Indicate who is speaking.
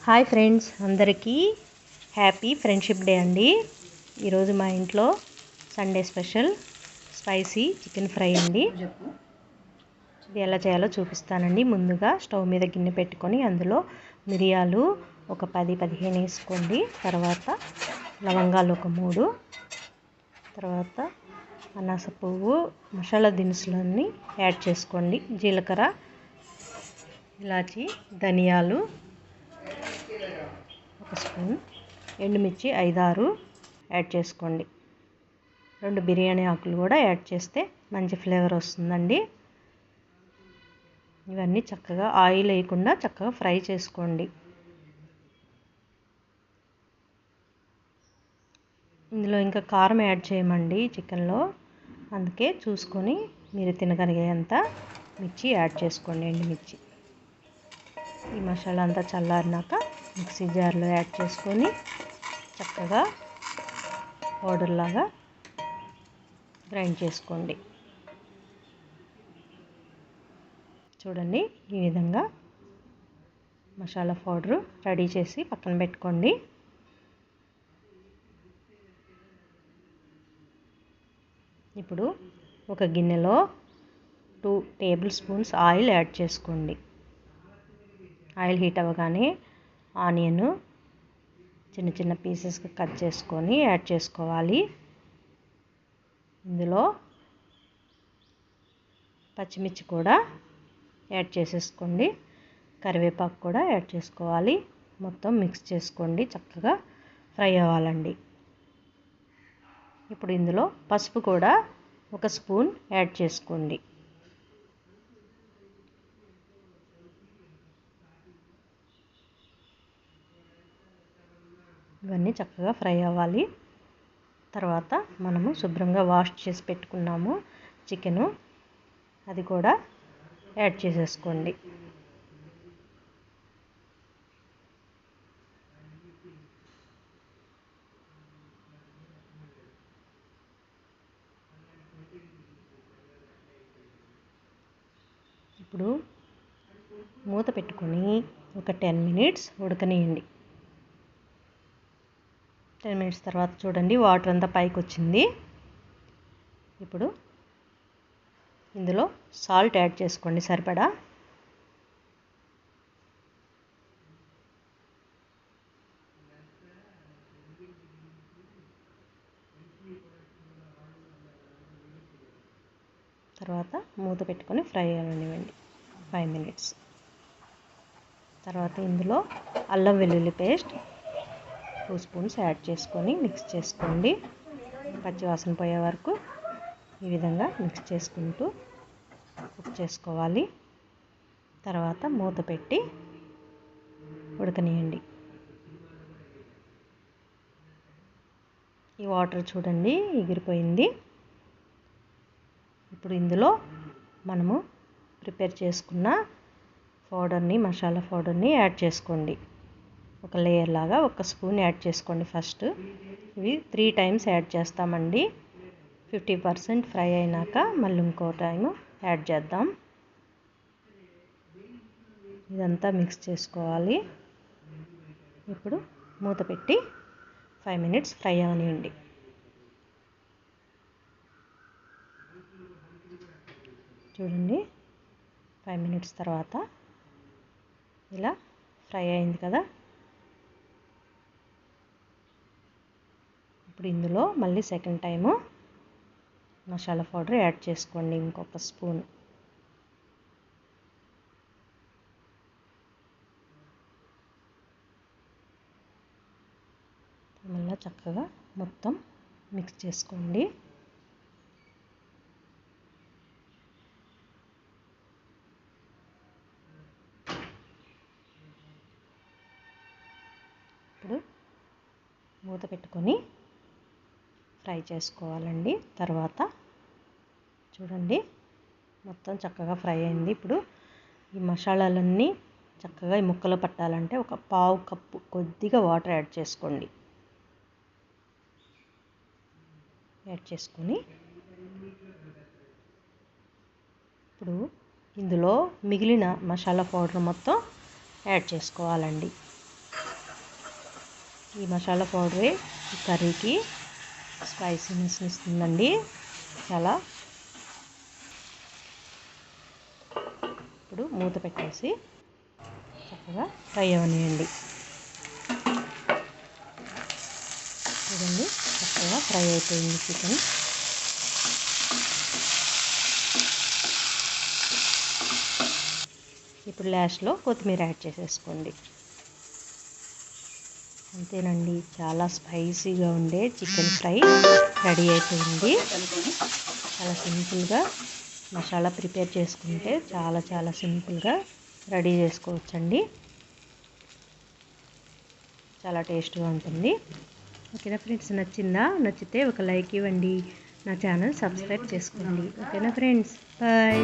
Speaker 1: Hi friends, అందరికీ happy friendship day అండి. ఈరోజు మా ఇంట్లో Sunday special spicy chicken fry అండి. ఇది ఎలా చేయాలో చూపిస్తానండి. ముందుగా స్టవ్ మీద గిన్నె పెట్టుకొని అందులో మిరియాలు ఒక 10-15 వేసుకోండి. తర్వాత లవంగాలు ఒక 3, తర్వాత అనాస పువ్వు, మసాలా దినుసులన్నీ యాడ్ చేసుకోండి. జీలకర్ర, ఇలాచి, ధనియాలు ఒక స్పూన్, ఎండుమిర్చి 5-6 యాడ్ చేసుకోండి. 2 బిర్యానీ ఆకులు కూడా యాడ్ చేస్తే మంచి ఫ్లేవర్ వస్తుందండి. ఇవన్నీ చక్కగా ఆయిల్ వేయకుండా చక్కగా ఫ్రై చేసుకోండి. ఇందులో ఇంకా కారం యాడ్ చేయమండి చికెన్లో, అందుకే చూసుకొని మీరు తినగలిగేంత మిర్చి యాడ్ చేసుకోండి, ఎండుమిర్చి. ఈ మసాలా అంతా చల్లారినాక మిక్సీ జార్లో యాడ్ చేసుకొని చక్కగా పౌడర్ లాగా గ్రైండ్ చేసుకోండి. చూడండి, ఈ విధంగా మసాలా పౌడరు రెడీ చేసి పక్కన పెట్టుకోండి. ఇప్పుడు ఒక గిన్నెలో 2 టేబుల్ స్పూన్స్ ఆయిల్ యాడ్ చేసుకోండి. ఆయిల్ హీట్ అవ్వగానే ఆనియన్ చిన్న చిన్న పీసెస్గా కట్ చేసుకొని యాడ్ చేసుకోవాలి. ఇందులో పచ్చిమిర్చి కూడా యాడ్ చేసేసుకోండి. కరివేపాకు కూడా యాడ్ చేసుకోవాలి. మొత్తం మిక్స్ చేసుకోండి, చక్కగా ఫ్రై అవ్వాలండి. ఇప్పుడు ఇందులో పసుపు కూడా ఒక స్పూన్ యాడ్ చేసుకోండి. ఇవన్నీ చక్కగా ఫ్రై అవ్వాలి. తర్వాత మనము శుభ్రంగా వాష్ చేసి పెట్టుకున్నాము చికెను, అది కూడా యాడ్ చేసేసుకోండి. ఇప్పుడు మూత పెట్టుకొని ఒక 10 మినిట్స్ ఉడకనియండి. 10 మినిట్స్ తర్వాత చూడండి, వాటర్ అంతా పైకి వచ్చింది. ఇప్పుడు ఇందులో సాల్ట్ యాడ్ చేసుకోండి సరిపడా. తర్వాత మూత పెట్టుకొని ఫ్రై అవ్వనివ్వండి 5 మినిట్స్. తర్వాత ఇందులో అల్లం వెల్లుల్లి పేస్ట్ 2 స్పూన్స్ యాడ్ చేసుకొని మిక్స్ చేసుకోండి. పచ్చివాసన పోయే వరకు ఈ విధంగా మిక్స్ చేసుకుంటూ కుక్ చేసుకోవాలి. తర్వాత మూత పెట్టి ఉడకనియండి. ఈ వాటర్ చూడండి ఎగిరిపోయింది. ఇప్పుడు ఇందులో మనము ప్రిపేర్ చేసుకున్న పౌడర్ని, మసాలా పౌడర్ని యాడ్ చేసుకోండి. ఒక లేయర్ లాగా ఒక స్పూన్ యాడ్ చేసుకోండి. ఫస్ట్ ఇవి 3 టైమ్స్ యాడ్ చేస్తామండి. 50% ఫ్రై అయినాక మళ్ళీ ఇంకో టైము యాడ్ చేద్దాం. ఇదంతా మిక్స్ చేసుకోవాలి. ఇప్పుడు మూత పెట్టి 5 మినిట్స్ ఫ్రై అవనివ్వండి. చూడండి, 5 మినిట్స్ తర్వాత ఇలా ఫ్రై అయింది కదా. ఇప్పుడు ఇందులో మళ్ళీ second time masala powder add చేసుకోండి, ఇంకొక స్పూన్. మళ్ళీ చక్కగా మొత్తం మిక్స్ చేసుకోండి. ఇప్పుడు మూత పెట్టుకొని ఫ్రై చేసుకోవాలండి. తర్వాత చూడండి, మొత్తం చక్కగా ఫ్రై అయింది. ఇప్పుడు ఈ మసాలాలన్నీ చక్కగా ఈ ముక్కలు పట్టాలంటే ఒక 1/2 కప్పు కొద్దిగా వాటర్ యాడ్ చేసుకోండి. యాడ్ చేసుకొని ఇప్పుడు ఇందులో మిగిలిన మసాలా పౌడర్ మొత్తం యాడ్ చేసుకోవాలండి. ఈ మసాలా పౌడరే ఈ కర్రీకి స్పైసీనెస్ ఇస్తుందండి. చాలా ఇప్పుడు మూత పెట్టేసి చక్కగా ఫ్రై అవనియండి. చూడండి చక్కగా ఫ్రై అయిపోయింది చికెన్. ఇప్పుడు లాస్ట్లో కొత్తిమీర యాడ్ చేసేసుకోండి. అంతేనండి, చాలా స్పైసీగా ఉండే చికెన్ ఫ్రై రెడీ అయిపోయింది. చాలా సింపుల్గా మసాలా ప్రిపేర్ చేసుకుంటే చాలా సింపుల్గా రెడీ చేసుకోవచ్చండి. చాలా టేస్ట్గా ఉంటుంది. ఓకేనా ఫ్రెండ్స్, నచ్చితే ఒక లైక్ ఇవ్వండి. నా ఛానల్ సబ్స్క్రైబ్ చేసుకోండి. ఓకేనా ఫ్రెండ్స్, బాయ్.